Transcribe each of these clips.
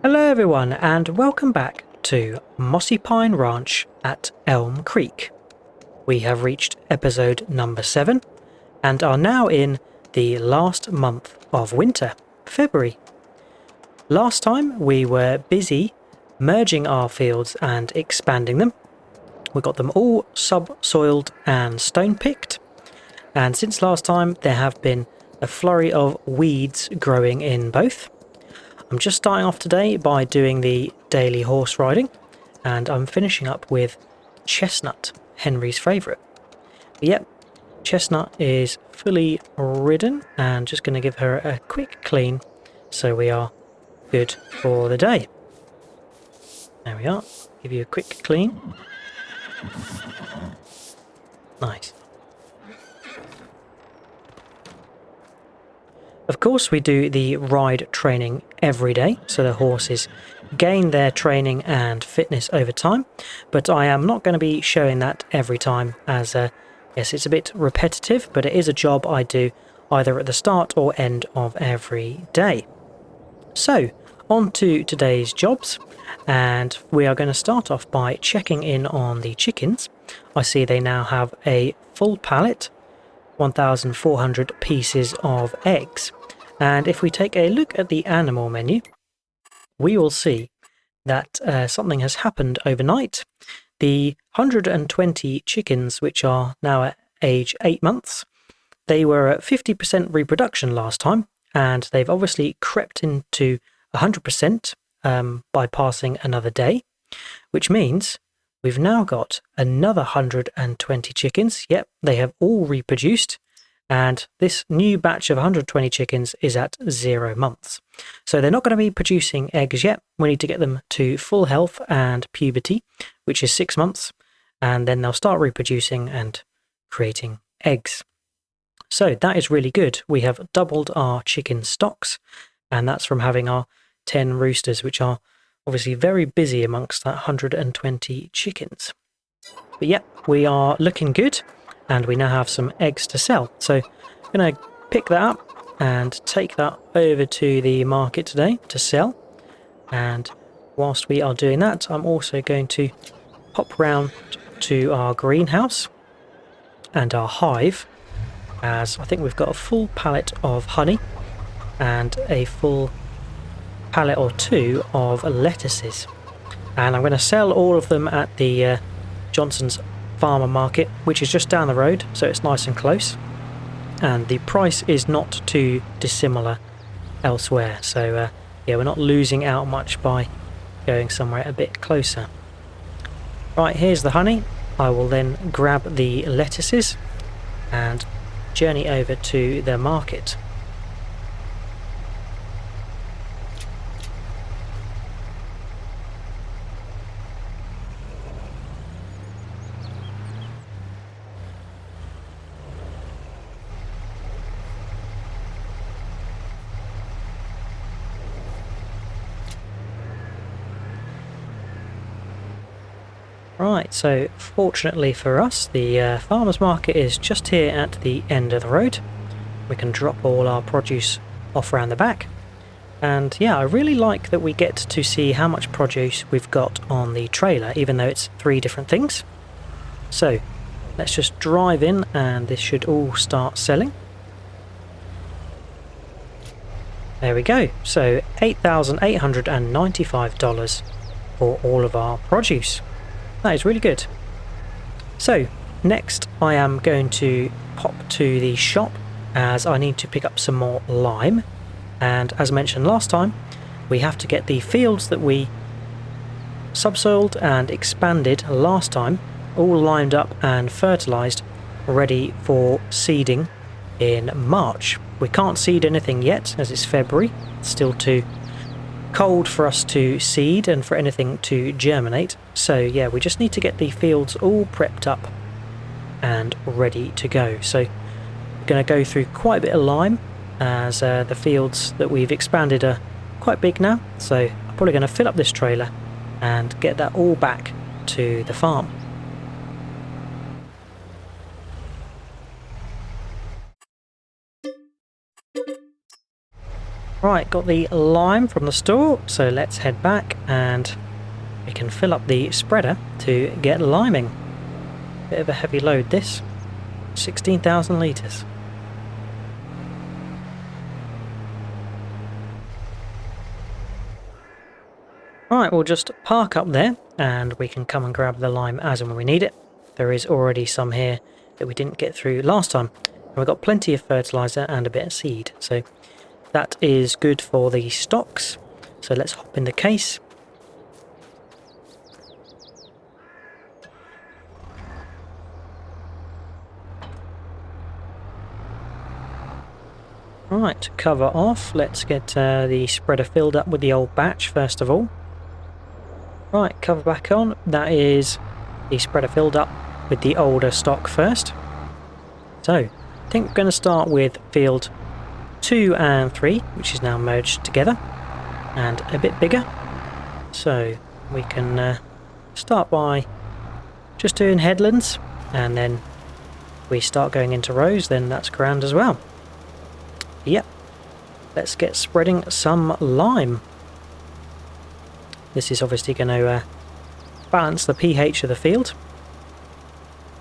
Hello everyone and welcome back to Mossy Pine Ranch at Elmcreek. We have reached episode number 7 and are now in the last month of winter, February. Last time we were busy merging our fields and expanding them. We got them all subsoiled and stone picked, and since last time there have been a flurry of weeds growing in both. I'm just starting off today by doing the daily horse riding, and I'm finishing up with Chestnut, Henry's favourite. But yep, Chestnut is fully ridden and just going to give her a quick clean so we are good for the day. There we are, give you a quick clean. Nice. Of course we do the ride training every day, so the horses gain their training and fitness over time, but I am not going to be showing that every time as, yes, it's a bit repetitive, but it is a job I do either at the start or end of every day. So, on to today's jobs, and we are going to start off by checking in on the chickens. I see they now have a full pallet, 1,400 pieces of eggs, and if we take a look at the animal menu we will see that something has happened overnight. The 120 chickens, which are now at age 8 months, they were at 50% reproduction last time, and they've obviously crept into 100% by passing another day, which means we've now got another 120 chickens. Yep, they have all reproduced, and this new batch of 120 chickens is at 0 months. So they're not going to be producing eggs yet. We need to get them to full health and puberty, which is 6 months, and then they'll start reproducing and creating eggs. So that is really good. We have doubled our chicken stocks, and that's from having our 10 roosters, which are obviously very busy amongst that 120 chickens. But yep, we are looking good, and we now have some eggs to sell. So I'm going to pick that up and take that over to the market today to sell. And whilst we are doing that, I'm also going to pop round to our greenhouse and our hive, as I think we've got a full pallet of honey and a full pallet or 2 of lettuces, and I'm going to sell all of them at the Johnson's farmer market, which is just down the road, so it's nice and close, and the price is not too dissimilar elsewhere, so yeah, we're not losing out much by going somewhere a bit closer. Right, here's the honey. I will then grab the lettuces and journey over to the market. Right, so fortunately for us, the farmer's market is just here at the end of the road. We can drop all our produce off around the back. And yeah, I really like that we get to see how much produce we've got on the trailer, even though it's 3 different things. So let's just drive in, and this should all start selling. There we go, so $8,895 for all of our produce. That is really good. So next I am going to pop to the shop, as I need to pick up some more lime, and as mentioned last time, we have to get the fields that we subsoiled and expanded last time all lined up and fertilised, ready for seeding in March. We can't seed anything yet as it's February. It's still too cold for us to seed and for anything to germinate, so yeah, we just need to get the fields all prepped up and ready to go. So we're going to go through quite a bit of lime, as the fields that we've expanded are quite big now, so I'm probably going to fill up this trailer and get that all back to the farm. Right, got the lime from the store, so let's head back and we can fill up the spreader to get liming. Bit of a heavy load this, 16,000 litres. Right, we'll just park up there and we can come and grab the lime as and when we need it. There is already some here that we didn't get through last time. And we've got plenty of fertiliser and a bit of seed, so that is good for the stocks. So let's hop in the case. Right, cover off. Let's get the spreader filled up with the old batch first of all. Right, cover back on. That is the spreader filled up with the older stock first. So, I think we're going to start with field 2 and 3, which is now merged together and a bit bigger. So, we can start by just doing headlands, and then we start going into rows, then that's grand as well. Yep, let's get spreading some lime. This is obviously going to balance the pH of the field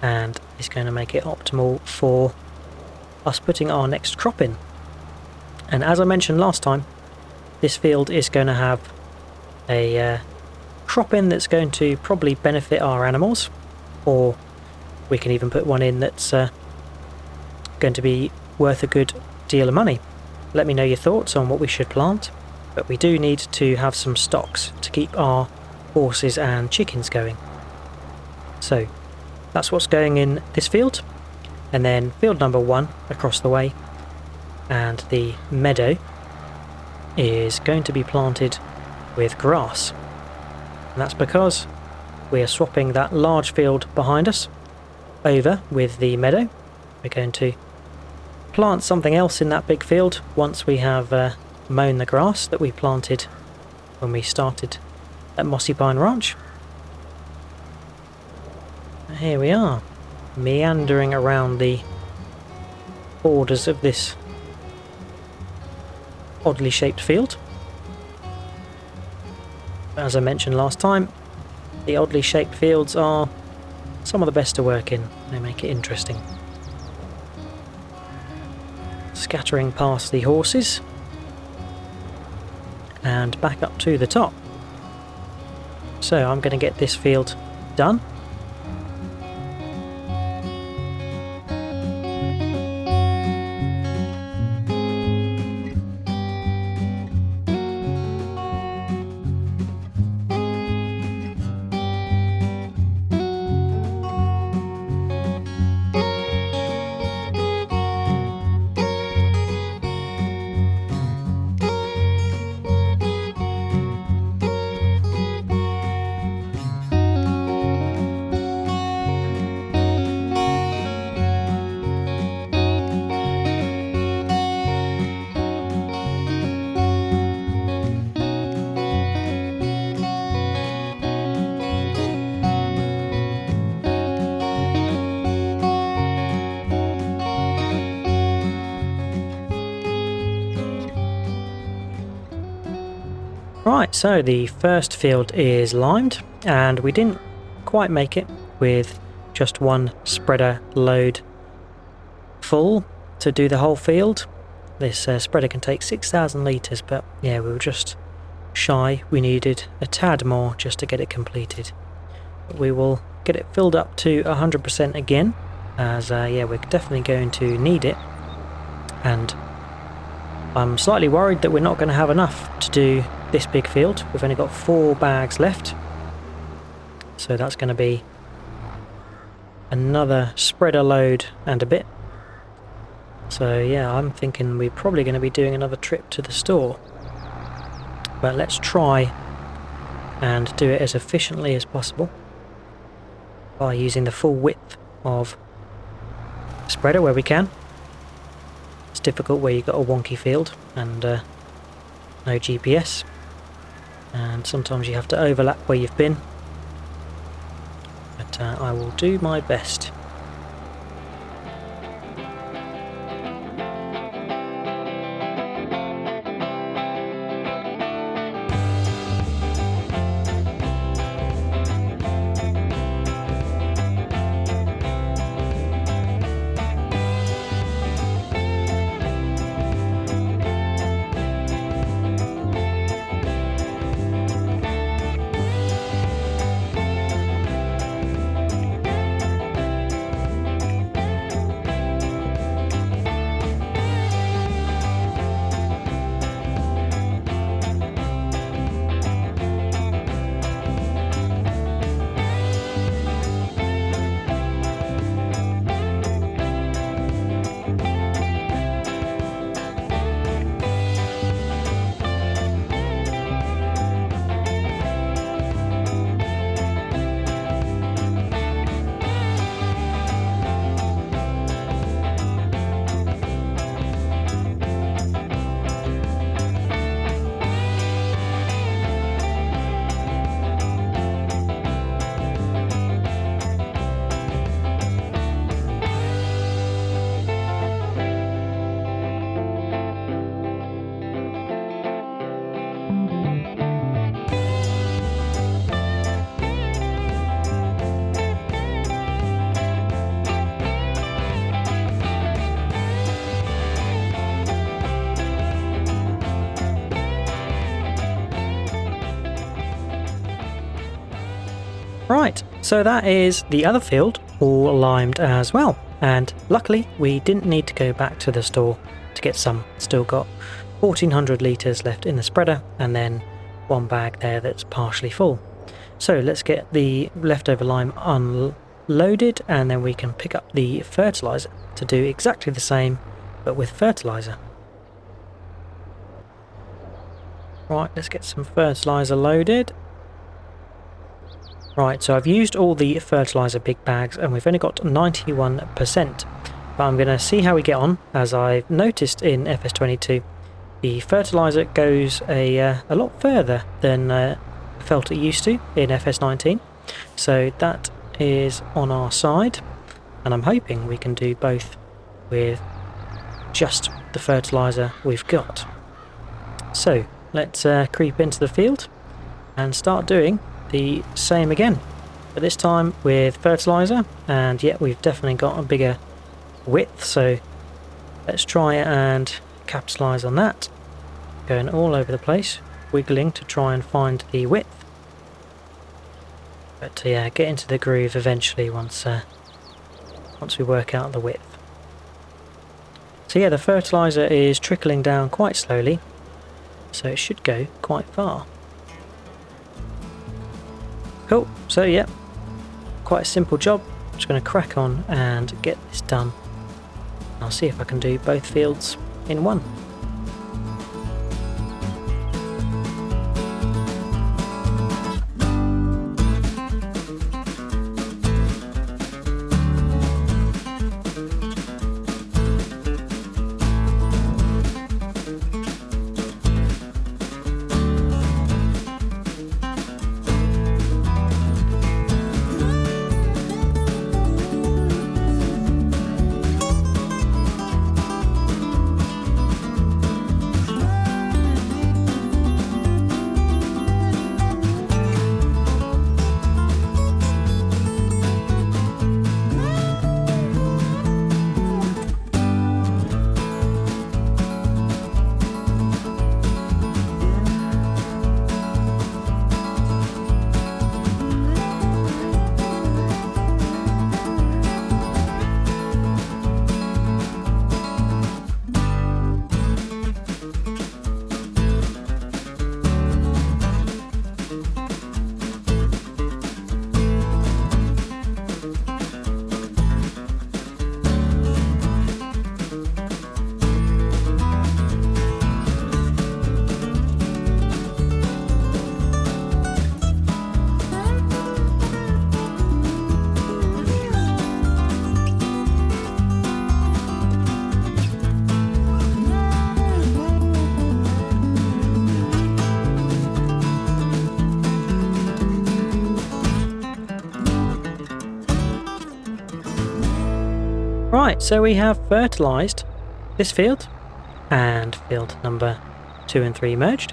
and is going to make it optimal for us putting our next crop in. And as I mentioned last time, this field is going to have a crop in that's going to probably benefit our animals, or we can even put one in that's going to be worth a good deal of money. Let me know your thoughts on what we should plant, but we do need to have some stocks to keep our horses and chickens going. So that's what's going in this field, and then field number 1 across the way, and the meadow is going to be planted with grass, and that's because we are swapping that large field behind us over with the meadow. We're going to plant something else in that big field once we have mown the grass that we planted when we started at Mossy Pine Ranch. Here we are, meandering around the borders of this oddly shaped field. As I mentioned last time, the oddly shaped fields are some of the best to work in. They make it interesting. Scattering past the horses and back up to the top. So I'm going to get this field done. Right, so the first field is limed, and we didn't quite make it with just one spreader load full to do the whole field. This spreader can take 6,000 litres, but yeah, we were just shy. We needed a tad more just to get it completed. But we will get it filled up to 100% again, as yeah, we're definitely going to need it. And I'm slightly worried that we're not going to have enough to do this big field. We've only got 4 bags left, so that's going to be another spreader load and a bit. So yeah, I'm thinking we're probably going to be doing another trip to the store, but let's try and do it as efficiently as possible by using the full width of spreader where we can. It's difficult where you've got a wonky field and no GPS, and sometimes you have to overlap where you've been, but I will do my best. Right, so that is the other field all limed as well, and luckily we didn't need to go back to the store to get some. Still got 1400 litres left in the spreader, and then one bag there that's partially full. So let's get the leftover lime unloaded, and then we can pick up the fertiliser to do exactly the same but with fertiliser. Right, let's get some fertiliser loaded. Right, so I've used all the fertiliser big bags and we've only got 91%, but I'm going to see how we get on. As I've noticed in FS22, the fertiliser goes a lot further than I felt it used to in FS19, so that is on our side, and I'm hoping we can do both with just the fertiliser we've got. So let's creep into the field and start doing the same again, but this time with fertiliser, and yet we've definitely got a bigger width, so let's try and capitalise on that, going all over the place, wiggling to try and find the width, but yeah, get into the groove eventually once we work out the width. So yeah, the fertiliser is trickling down quite slowly, so it should go quite far. Cool, so yeah, quite a simple job. I'm just going to crack on and get this done. I'll see if I can do both fields in one. Right, so we have fertilised this field and field number 2 and 3 merged,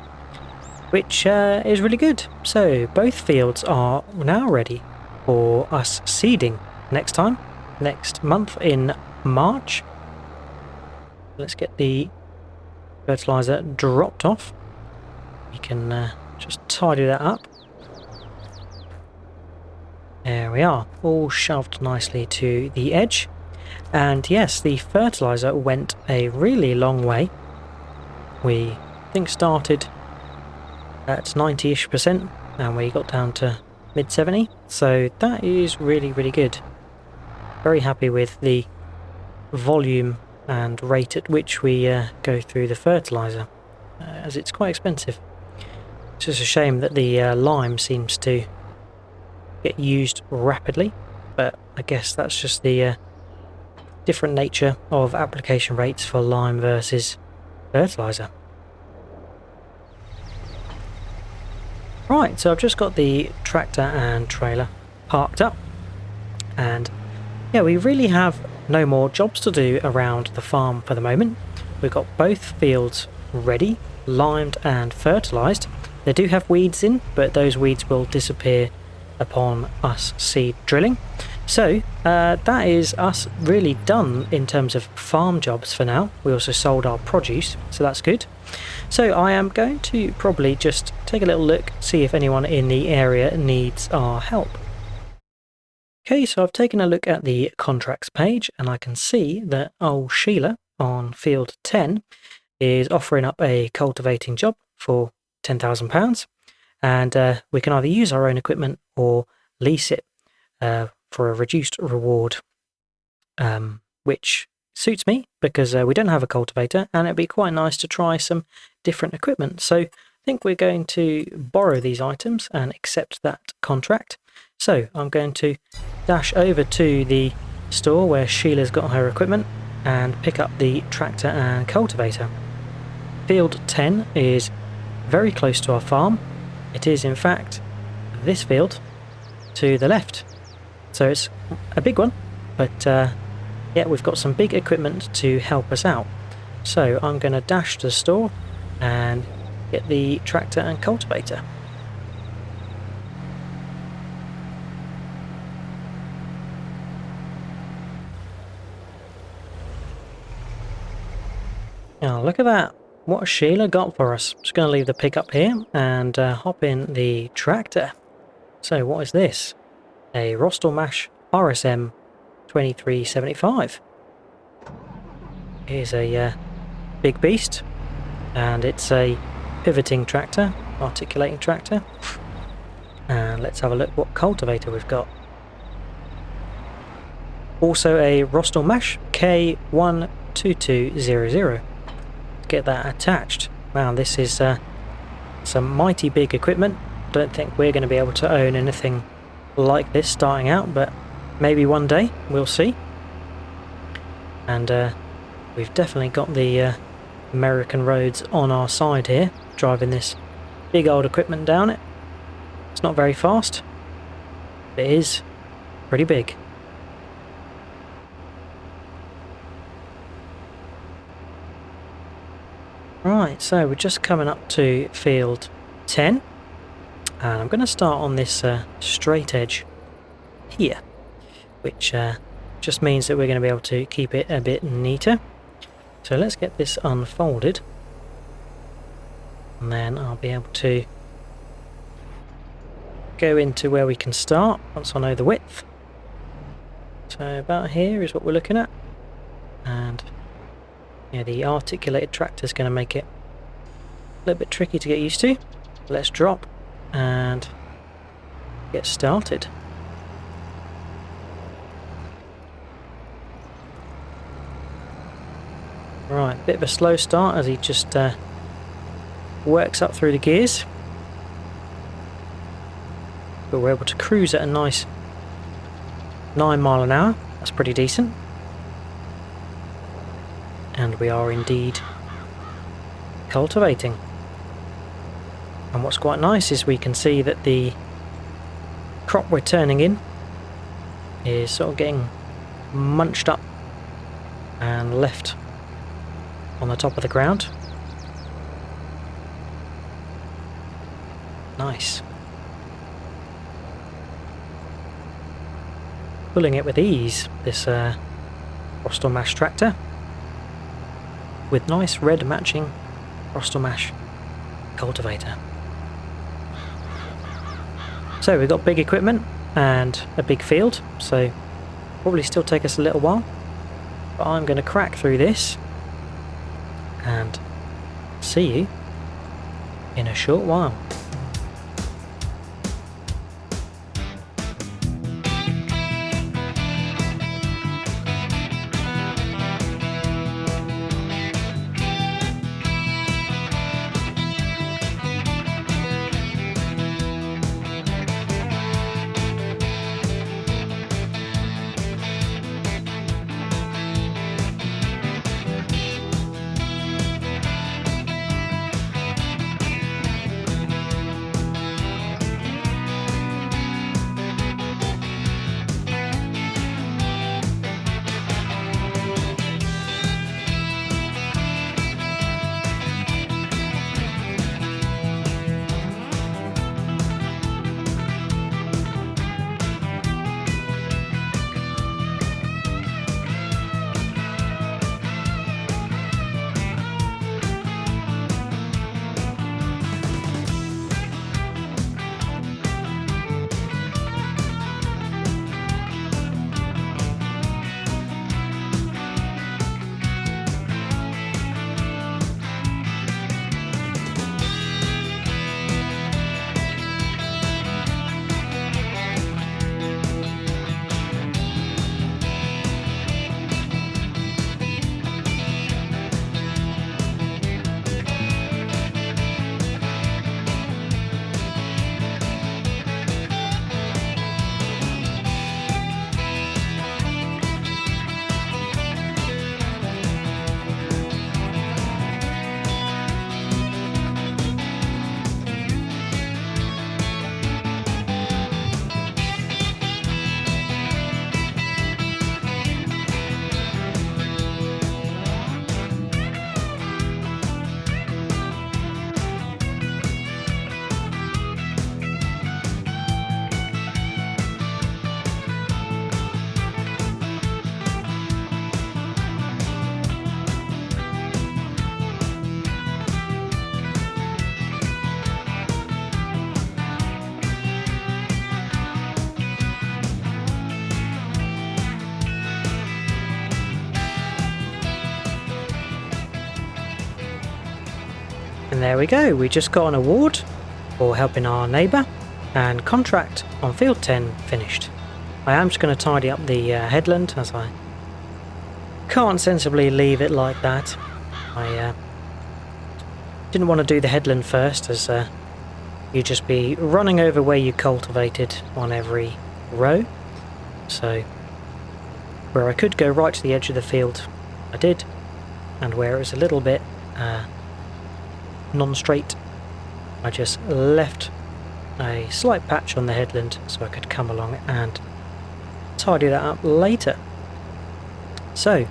which is really good. So both fields are now ready for us seeding next month in March. Let's get the fertiliser dropped off. We can just tidy that up. There we are, all shoved nicely to the edge. And yes, the fertiliser went a really long way. We think started at 90-ish% and we got down to mid 70, so that is really, really good. Very happy with the volume and rate at which we go through the fertiliser, as it's quite expensive. It's just a shame that the lime seems to get used rapidly, but I guess that's just the different nature of application rates for lime versus fertiliser. Right, so I've just got the tractor and trailer parked up, and yeah, we really have no more jobs to do around the farm for the moment. We've got both fields ready, limed and fertilised. They do have weeds in, but those weeds will disappear upon us seed drilling. So that is us really done in terms of farm jobs for now. We also sold our produce, so that's good. So I am going to probably just take a little look, see if anyone in the area needs our help. Okay, so I've taken a look at the contracts page and I can see that old Sheila on field 10 is offering up a cultivating job for £10,000, and we can either use our own equipment or lease it for a reduced reward, which suits me because we don't have a cultivator and it'd be quite nice to try some different equipment. So I think we're going to borrow these items and accept that contract. So I'm going to dash over to the store where Sheila's got her equipment and pick up the tractor and cultivator. Field 10 is very close to our farm. It is in fact this field to the left. So it's a big one, but yeah, we've got some big equipment to help us out. So I'm going to dash to the store and get the tractor and cultivator. Now look at that. What has Sheila got for us? Just going to leave the pickup here and hop in the tractor. So what is this? A Rostelmash RSM 2375. Here's a big beast, and it's a pivoting tractor, articulating tractor. And let's have a look what cultivator we've got. Also a Rostelmash K12200. Get that attached. Wow, this is some mighty big equipment. Don't think we're going to be able to own anything like this starting out, but maybe one day, we'll see. And we've definitely got the American roads on our side here, driving this big old equipment down it. It's not very fast, but it is pretty big. Right, so we're just coming up to field 10, and I'm going to start on this straight edge here, which just means that we're going to be able to keep it a bit neater. So let's get this unfolded, and then I'll be able to go into where we can start once I know the width. So about here is what we're looking at, and yeah, the articulated tractor is going to make it a little bit tricky to get used to. Let's drop and get started. Right, bit of a slow start as he just works up through the gears. But we're able to cruise at a nice 9 miles an hour. That's pretty decent. And we are indeed cultivating. And what's quite nice is we can see that the crop we're turning in is sort of getting munched up and left on the top of the ground. Nice. Pulling it with ease, this Rostelmash tractor, with nice red matching Rostelmash cultivator. So we've got big equipment and a big field, so probably still take us a little while, but I'm going to crack through this and see you in a short while. And there we go, we just got an award for helping our neighbour, and contract on field 10 finished. I am just going to tidy up the headland, as I can't sensibly leave it like that. I didn't want to do the headland first, as you'd just be running over where you cultivated on every row. So where I could go right to the edge of the field, I did, and where it was a little bit non-straight, I just left a slight patch on the headland so I could come along and tidy that up later. So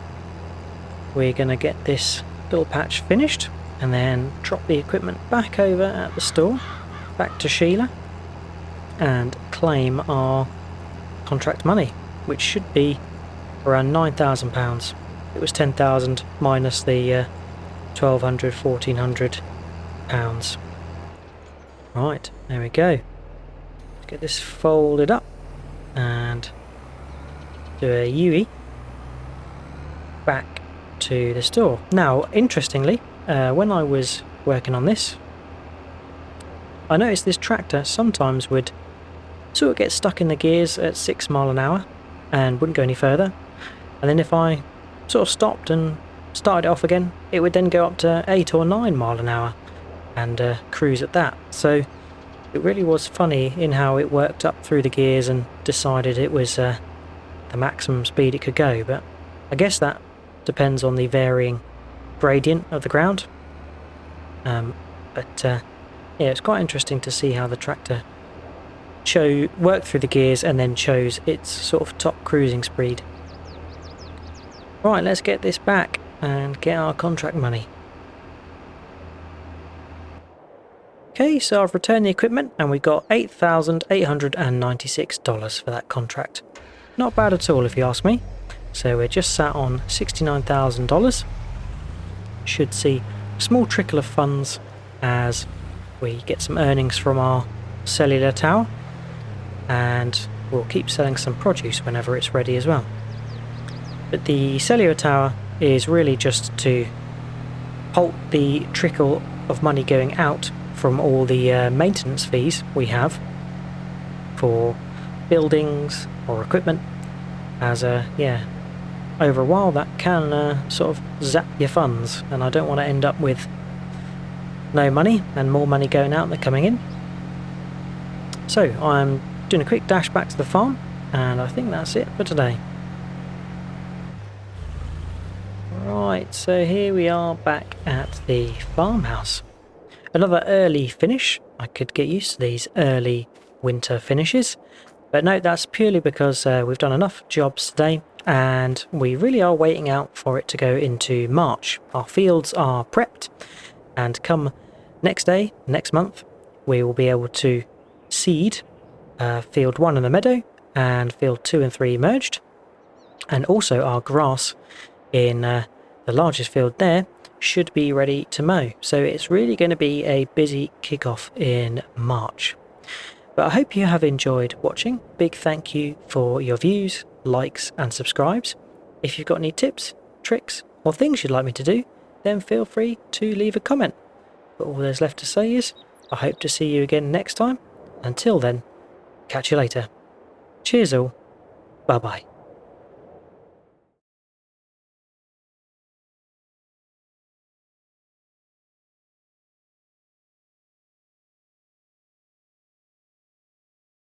we're going to get this little patch finished and then drop the equipment back over at the store, back to Sheila, and claim our contract money, which should be around £9,000. It was 10,000 minus the 1,200, 1,400 pounds. Right, there we go. Let's get this folded up and do a UE back to the store. Now, interestingly, when I was working on this, I noticed this tractor sometimes would sort of get stuck in the gears at 6 miles an hour and wouldn't go any further. And then if I sort of stopped and started it off again, it would then go up to 8 or 9 miles an hour and cruise at that. So it really was funny in how it worked up through the gears and decided it was the maximum speed it could go. But I guess that depends on the varying gradient of the ground. Yeah, it's quite interesting to see how the tractor worked through the gears and then chose its sort of top cruising speed. Right, let's get this back and get our contract money. Okay, so I've returned the equipment and we got $8,896 for that contract. Not bad at all if you ask me. So we're just sat on $69,000. Should see a small trickle of funds as we get some earnings from our cellular tower, and we'll keep selling some produce whenever it's ready as well. But the cellular tower is really just to halt the trickle of money going out from all the maintenance fees we have for buildings or equipment, as yeah, over a while that can sort of zap your funds, and I don't want to end up with no money and more money going out than coming in. So I'm doing a quick dash back to the farm, and I think that's it for today. Right, so here we are back at the farmhouse. Another early finish. I could get used to these early winter finishes, but no, that's purely because we've done enough jobs today and we really are waiting out for it to go into March. Our fields are prepped, and come next month, we will be able to seed field 1 in the meadow and field 2 and 3 merged, and also our grass in the largest field there should be ready to mow. So it's really going to be a busy kickoff in March. But I hope you have enjoyed watching. Big thank you for your views, likes and subscribes. If you've got any tips, tricks or things you'd like me to do, then feel free to leave a comment. But all there's left to say is I hope to see you again next time. Until then, catch you later. Cheers all. Bye bye.